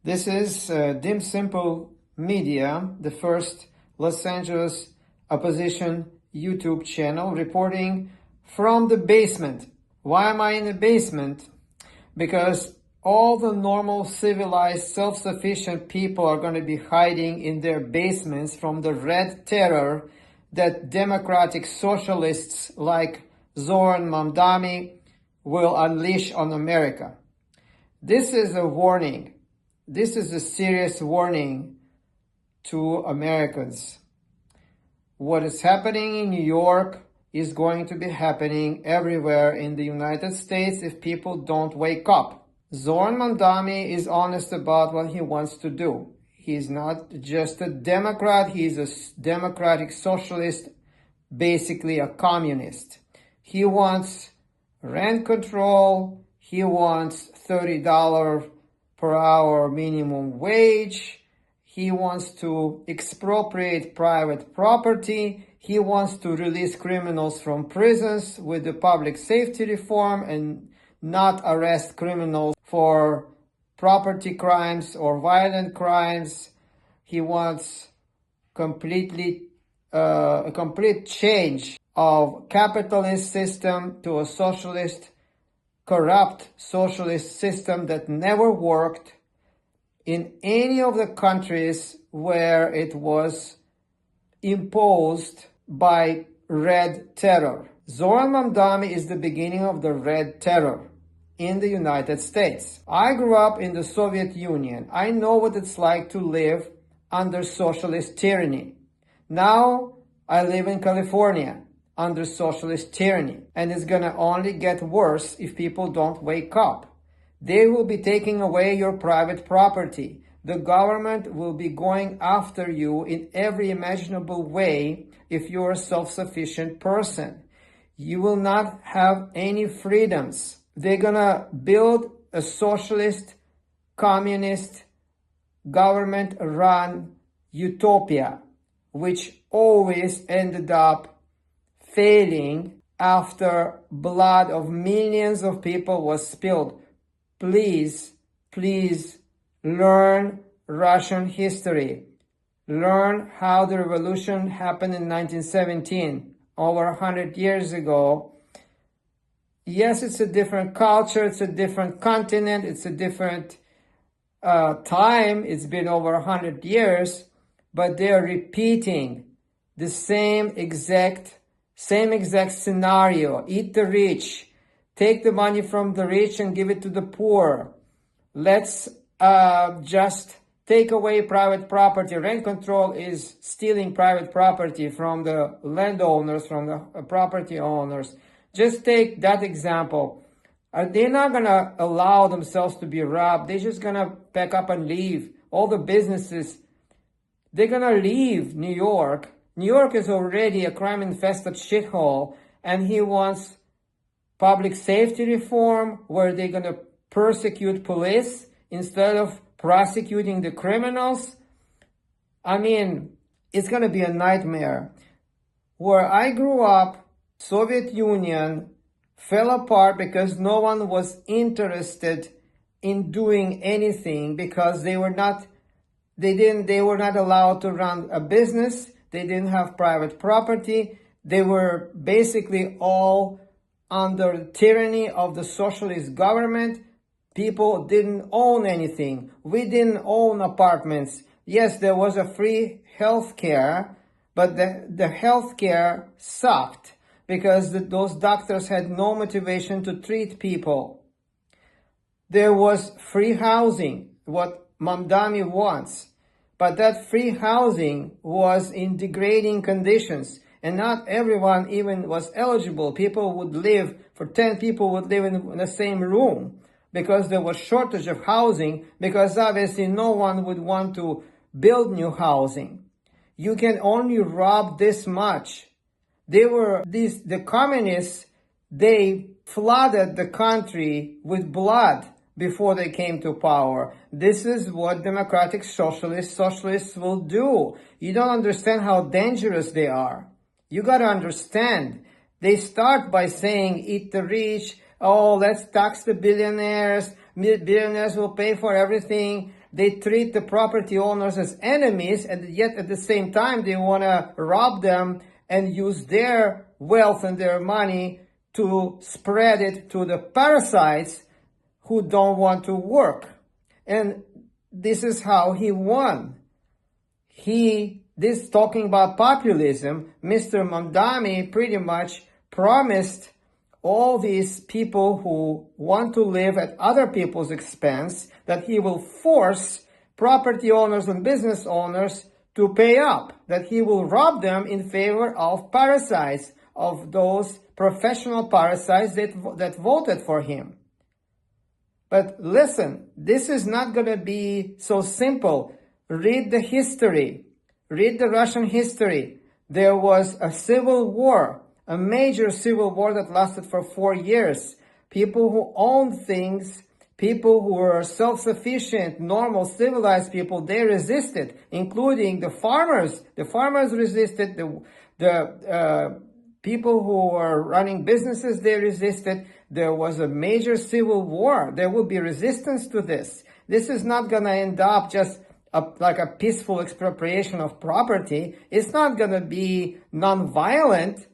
This is Dim Simple Media, the first Los Angeles opposition YouTube channel, reporting from the basement. Why am I in the basement? Because all the normal, civilized, self-sufficient people are going to be hiding in their basements from the red terror that democratic socialists like Zohran Mamdani will unleash on America. This is a warning. This is a serious warning to Americans. What is happening in New York is going to be happening everywhere in the United States if people don't wake up. Zohran Mamdani is honest about what he wants to do. He's not just a Democrat, he's a democratic socialist, basically a communist. He wants rent control, he wants $30 per hour minimum wage, he wants to expropriate private property, he wants to release criminals from prisons with the public safety reform and not arrest criminals for property crimes or violent crimes. He wants a complete change of capitalist system to a socialist, corrupt socialist system that never worked in any of the countries where it was imposed by red terror. Zohran Mamdani is the beginning of the red terror in the United States. I grew up in the Soviet Union. I know what it's like to live under socialist tyranny. Now I live in California under socialist tyranny, and it's gonna only get worse if people don't wake up. They will be taking away your private property. The government will be going after you in every imaginable way if you're a self-sufficient person. You will not have any freedoms. They're gonna build a socialist, communist, government-run utopia, which always ended up failing after blood of millions of people was spilled. Please learn Russian history. Learn how the revolution happened in 1917, over 100 years ago. Yes, it's a different culture, it's a different continent, it's a different time. It's been over 100 years, but they're repeating the same exact scenario. Eat the rich, take the money from the rich and give it to the poor. Let's just take away private property. Rent control is stealing private property from the landowners, from the property owners. Just take that example. They're not going to allow themselves to be robbed. They're just going to pack up and leave. All the businesses, they're going to leave New York. New York is already a crime-infested shithole, and he wants public safety reform where they're going to persecute police instead of prosecuting the criminals. I mean, it's going to be a nightmare. Where I grew up, Soviet Union fell apart because no one was interested in doing anything because they were not allowed to run a business. They didn't have private property. They were basically all under the tyranny of the socialist government. People didn't own anything. We didn't own apartments. Yes, there was a free health care, but the health care sucked because those doctors had no motivation to treat people. There was free housing, what Mamdani wants. But that free housing was in degrading conditions, and not everyone even was eligible. 10 people would live in the same room because there was shortage of housing, because obviously no one would want to build new housing. You can only rob this much. The communists, they flooded the country with blood before they came to power. This is what democratic socialists will do. You don't understand how dangerous they are. You got to understand. They start by saying, eat the rich. Oh, let's tax the billionaires. Billionaires will pay for everything. They treat the property owners as enemies, and yet at the same time they want to rob them and use their wealth and their money to spread it to the parasites who don't want to work. And this is how he won. This talking about populism, Mr. Mamdani pretty much promised all these people who want to live at other people's expense that he will force property owners and business owners to pay up, that he will rob them in favor of parasites, of those professional parasites that voted for him. But listen, this is not going to be so simple. Read the history. Read the Russian history. There was a civil war, a major civil war that lasted for 4 years. People who owned things, people who were self-sufficient, normal, civilized people, they resisted, including the farmers. The farmers resisted. The people who were running businesses, they resisted. There was a major civil war. There will be resistance to this. This is not going to end up just like a peaceful expropriation of property. It's not going to be non-violent,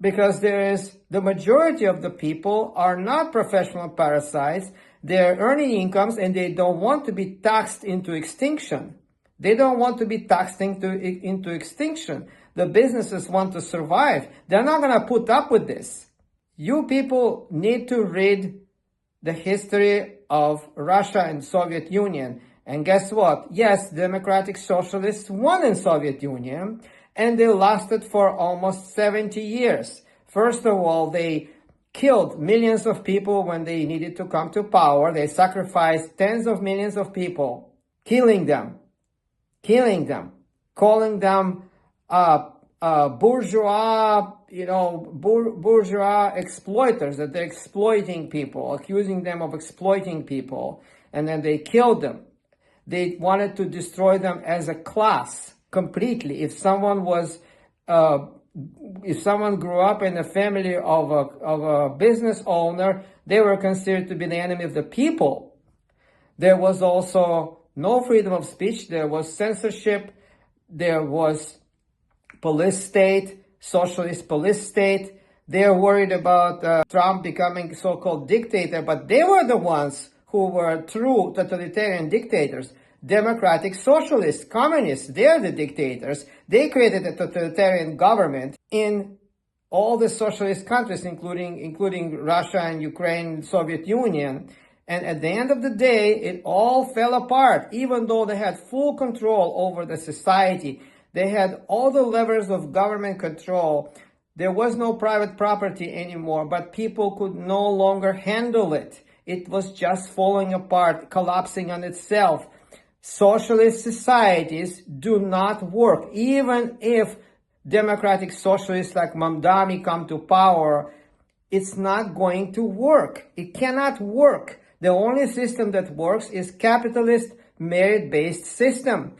because the majority of the people are not professional parasites. They're earning incomes and they don't want to be taxed into extinction. They don't want to be taxed into extinction. The businesses want to survive. They're not going to put up with this. You people need to read the history of Russia and Soviet Union. And guess what? Yes, democratic socialists won in Soviet Union, and they lasted for almost 70 years. First of all, they killed millions of people when they needed to come to power. They sacrificed tens of millions of people, killing them, calling them bourgeois, bourgeois exploiters, that they're exploiting people, accusing them of exploiting people, and then they killed them. They wanted to destroy them as a class completely. If someone grew up in a family of a business owner, they were considered to be the enemy of the people. There was also no freedom of speech. There was censorship. There was police state, socialist police state. They're worried about Trump becoming so-called dictator, but they were the ones who were true totalitarian dictators. Democratic socialists, communists, they're the dictators. They created a totalitarian government in all the socialist countries, including Russia and Ukraine, Soviet Union. And at the end of the day, it all fell apart, even though they had full control over the society. They had all the levers of government control. There was no private property anymore, but people could no longer handle it. It was just falling apart, collapsing on itself. Socialist societies do not work. Even if democratic socialists like Mamdani come to power, it's not going to work. It cannot work. The only system that works is capitalist, merit-based system.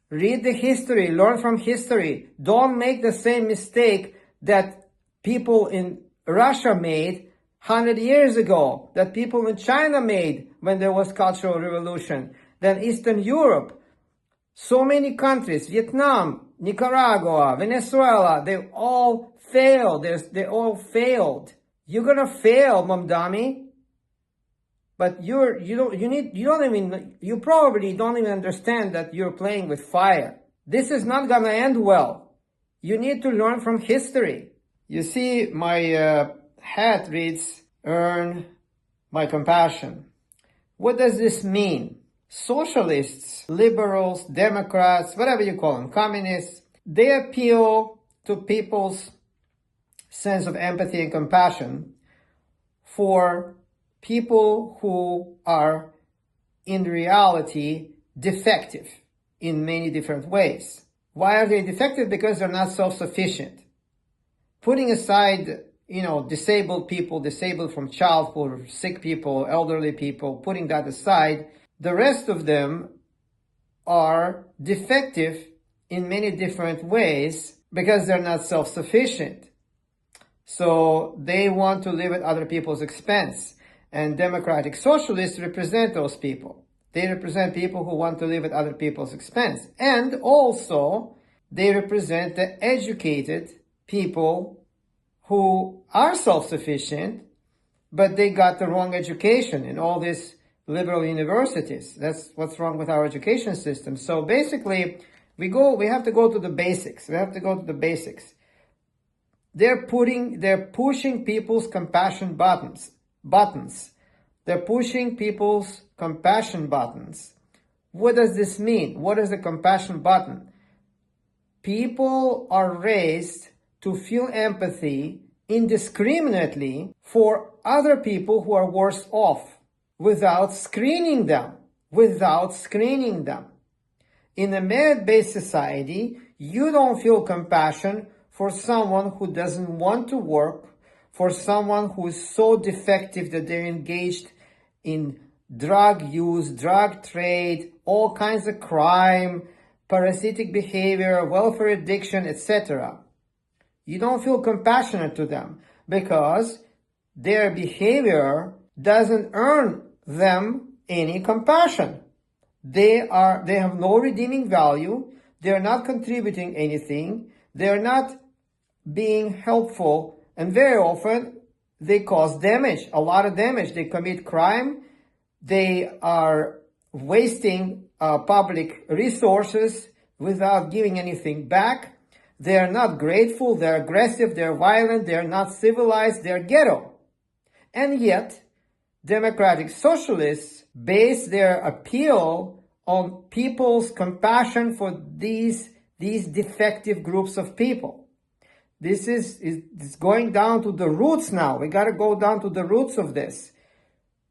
Read the history, learn from history. Don't make the same mistake that people in Russia made 100 years ago, that people in China made when there was Cultural Revolution, then Eastern Europe. So many countries, Vietnam, Nicaragua, Venezuela, they all failed. They all failed. You're gonna fail, Mamdani. But you probably don't even understand that you're playing with fire. This is not gonna end well. You need to learn from history. You see, my hat reads, "Earn my compassion." What does this mean? Socialists, liberals, Democrats, whatever you call them, communists, they appeal to people's sense of empathy and compassion for people who are in reality defective in many different ways. Why are they defective? Because they're not self-sufficient. Putting aside, disabled people, disabled from childhood, sick people, elderly people, putting that aside, the rest of them are defective in many different ways because they're not self-sufficient. So they want to live at other people's expense. And democratic socialists represent those people. They represent people who want to live at other people's expense. And also, they represent the educated people who are self-sufficient, but they got the wrong education in all these liberal universities. That's what's wrong with our education system. So basically, we have to go to the basics. We have to go to the basics. They're pushing people's compassion buttons. They're pushing people's compassion buttons. What does this mean? What is a compassion button? People are raised to feel empathy indiscriminately for other people who are worse off without screening them. In a merit-based society, you don't feel compassion for someone who doesn't want to work, for someone who is so defective that they're engaged in drug use, drug trade, all kinds of crime, parasitic behavior, welfare addiction, etc. You don't feel compassionate to them because their behavior doesn't earn them any compassion. They have no redeeming value. They're not contributing anything. They're not being helpful. And very often they cause damage, a lot of damage. They commit crime. They are wasting public resources without giving anything back. They're not grateful. They're aggressive. They're violent. They're not civilized. They're ghetto. And yet, democratic socialists base their appeal on people's compassion for these defective groups of people. This is going down to the roots now. We got to go down to the roots of this.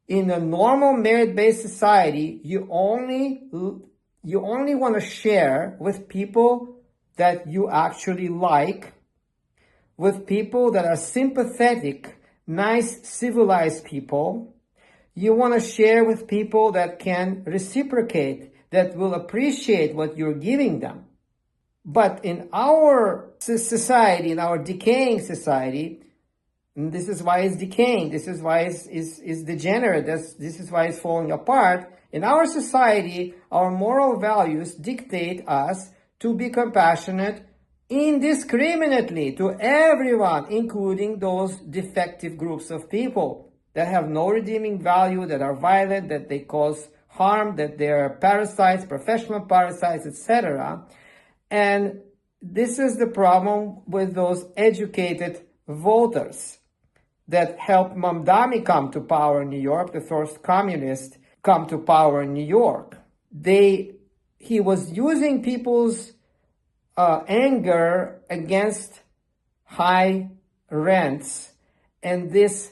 In a normal merit-based society, you only want to share with people that you actually like, with people that are sympathetic, nice, civilized people. You want to share with people that can reciprocate, that will appreciate what you're giving them. But in our society, in our decaying society, and this is why it's decaying, this is why it's degenerate, this is why it's falling apart. In our society, our moral values dictate us to be compassionate indiscriminately to everyone, including those defective groups of people that have no redeeming value, that are violent, that they cause harm, that they are parasites, professional parasites, etc. And this is the problem with those educated voters that helped Mamdani come to power in New York, the first communist come to power in New York. He was using people's anger against high rents and this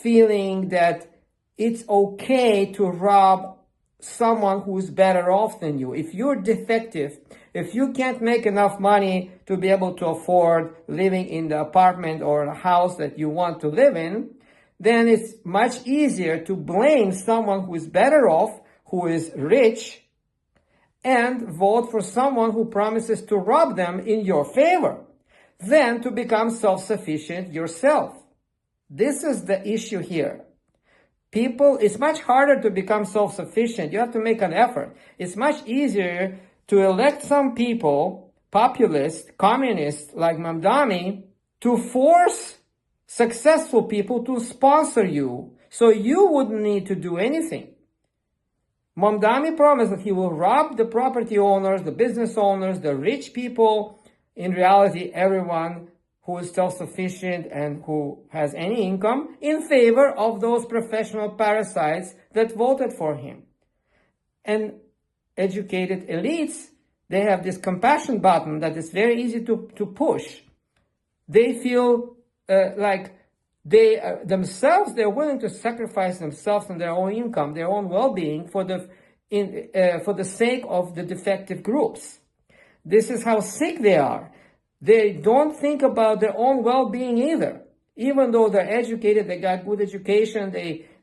feeling that it's okay to rob someone who's better off than you. If you're defective, if you can't make enough money to be able to afford living in the apartment or a house that you want to live in, then it's much easier to blame someone who is better off, who is rich, and vote for someone who promises to rob them in your favor, than to become self-sufficient yourself. This is the issue here. It's much harder to become self-sufficient. You have to make an effort. It's much easier to elect some people, populists, communists like Mamdani, to force successful people to sponsor you so you wouldn't need to do anything. Mamdani promised that he will rob the property owners, the business owners, the rich people, in reality everyone who is self-sufficient and who has any income, in favor of those professional parasites that voted for him. And educated elites, they have this compassion button that is very easy to push. They feel like they're willing to sacrifice themselves and their own income, their own well-being for the sake of the defective groups. This is how sick they are. They don't think about their own well-being either. Even though they're educated, they got good education,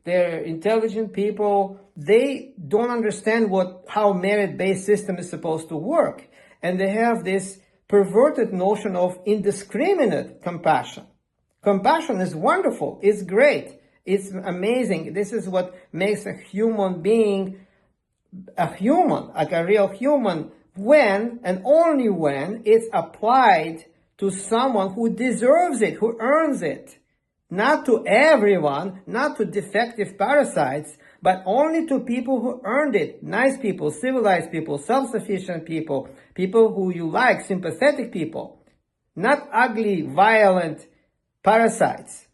they're intelligent people, they don't understand how merit-based system is supposed to work. And they have this perverted notion of indiscriminate compassion. Compassion is wonderful, it's great, it's amazing. This is what makes a human being a human, like a real human, when and only when it's applied to someone who deserves it, who earns it. Not to everyone, not to defective parasites, but only to people who earned it. Nice people, civilized people, self-sufficient people, people who you like, sympathetic people. Not ugly, violent parasites.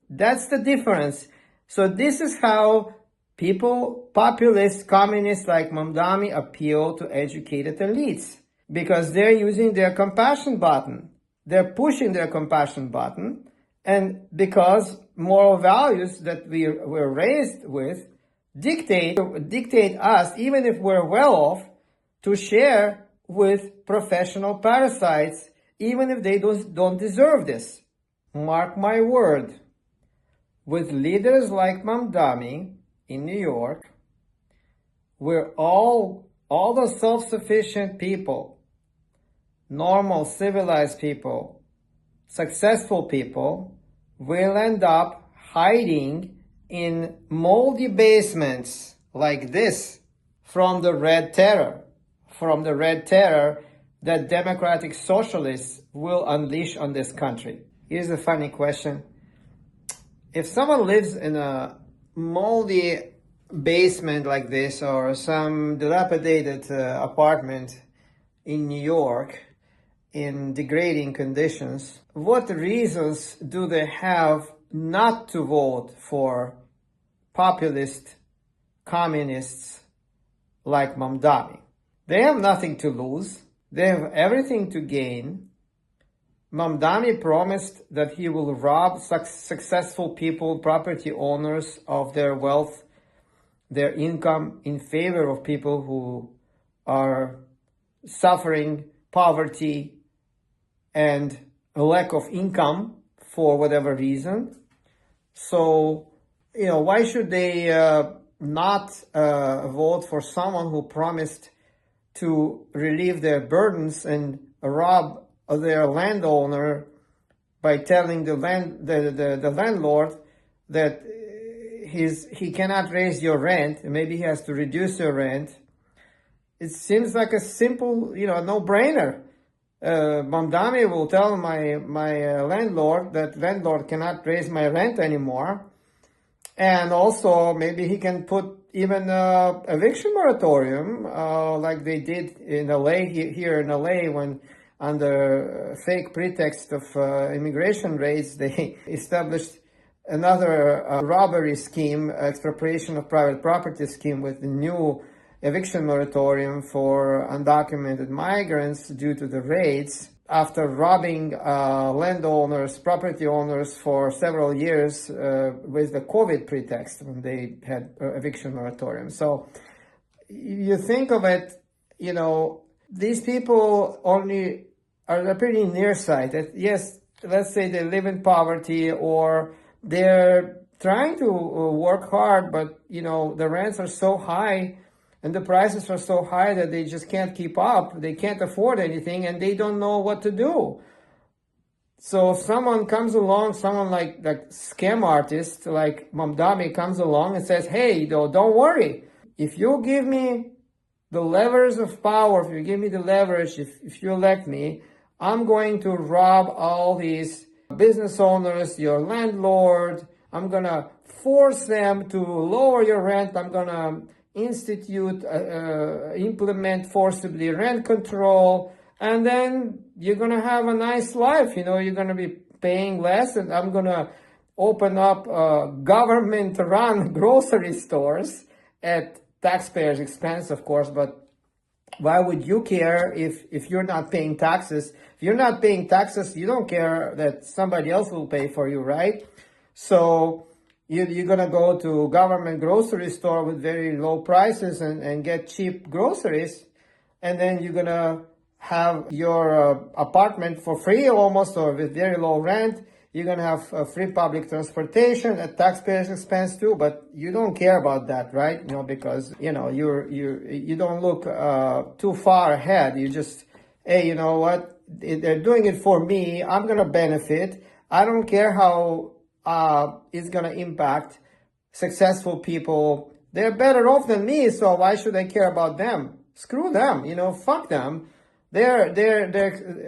That's the difference. So this is how people, populists, communists like Mamdani appeal to educated elites. Because they're using their compassion button. They're pushing their compassion button. And because moral values that we were raised with dictate us, even if we're well off, to share with professional parasites, even if they don't deserve this. Mark my word, with leaders like Mamdani in New York, where all the self-sufficient people, normal, civilized people, successful people, will end up hiding in moldy basements like this from the red terror that democratic socialists will unleash on this country. Here's a funny question. If someone lives in a moldy basement like this, or some dilapidated apartment in New York in degrading conditions, what reasons do they have not to vote for populist communists like Mamdani? They have nothing to lose. They have everything to gain. Mamdani promised that he will rob successful people, property owners, of their wealth, their income, in favor of people who are suffering poverty and a lack of income for whatever reason. So, why should they not vote for someone who promised to relieve their burdens and rob their landowner by telling the landlord that he cannot raise your rent, and maybe he has to reduce your rent? It seems like a simple, no-brainer. Mamdani will tell my landlord that landlord cannot raise my rent anymore, and also maybe he can put even eviction moratorium like they did in LA, here in LA, when under fake pretext of immigration raids, they established another robbery scheme, expropriation of private property scheme, with the new eviction moratorium for undocumented migrants due to the raids, after robbing landowners, property owners for several years with the COVID pretext when they had eviction moratorium. So you think of it, these people only are pretty nearsighted. Yes, let's say they live in poverty, or they're trying to work hard, but the rents are so high and the prices are so high that they just can't keep up. They can't afford anything, and they don't know what to do. So if someone comes along, someone like scam artist like Mamdani comes along and says, hey, don't worry. If you give me the levers of power, if you give me the leverage, if you elect me, I'm going to rob all these business owners, your landlord. I'm going to force them to lower your rent. I'm going to implement forcibly rent control, and then you're going to have a nice life. You're going to be paying less, and I'm going to open up government-run grocery stores at taxpayers' expense, of course, but why would you care if you're not paying taxes? If you're not paying taxes, you don't care that somebody else will pay for you, right? So you're going to go to government grocery store with very low prices and get cheap groceries, and then you're going to have your apartment for free almost, or with very low rent. You're going to have free public transportation at taxpayers' expense too, but you don't care about that, right? Because, you don't look too far ahead. You just, hey, you know what? They're doing it for me. I'm going to benefit. I don't care how it's going to impact successful people, They're better off than me, so why should I care about them? Screw them, fuck them. They're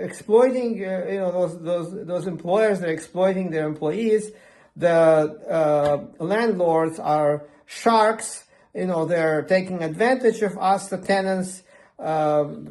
exploiting, those employers. They're exploiting their employees. The landlords are sharks. They're taking advantage of us, the tenants.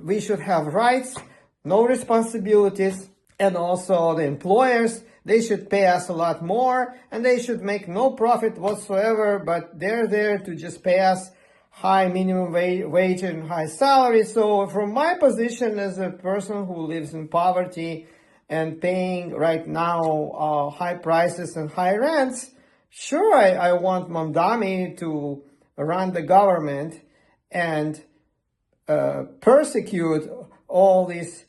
We should have rights, no responsibilities, and also the employers, they should pay us a lot more, and they should make no profit whatsoever, but they're there to just pay us high minimum wage and high salary. So from my position as a person who lives in poverty and paying right now high prices and high rents, sure, I want Mamdani to run the government and persecute all these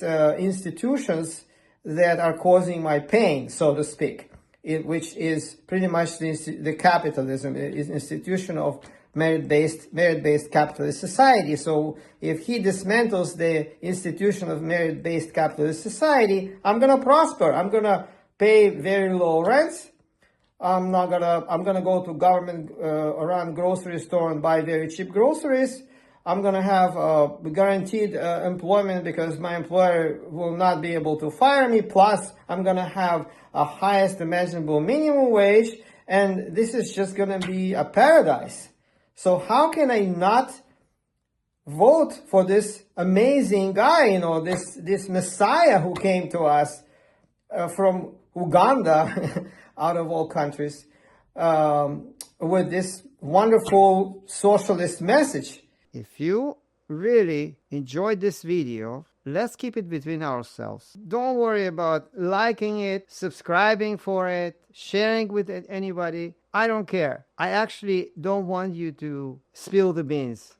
institutions that are causing my pain, so to speak, which is pretty much the capitalism, is institution of merit-based capitalist society. So if he dismantles the institution of merit-based capitalist society, I'm gonna prosper. I'm gonna pay very low rents. I'm gonna go to government run grocery store and buy very cheap groceries. I'm going to have guaranteed employment because my employer will not be able to fire me. Plus, I'm going to have a highest imaginable minimum wage. And this is just going to be a paradise. So how can I not vote for this amazing guy, this Messiah who came to us from Uganda, out of all countries, with this wonderful socialist message? If you really enjoyed this video, let's keep it between ourselves. Don't worry about liking it, subscribing for it, sharing with anybody. I don't care. I actually don't want you to spill the beans.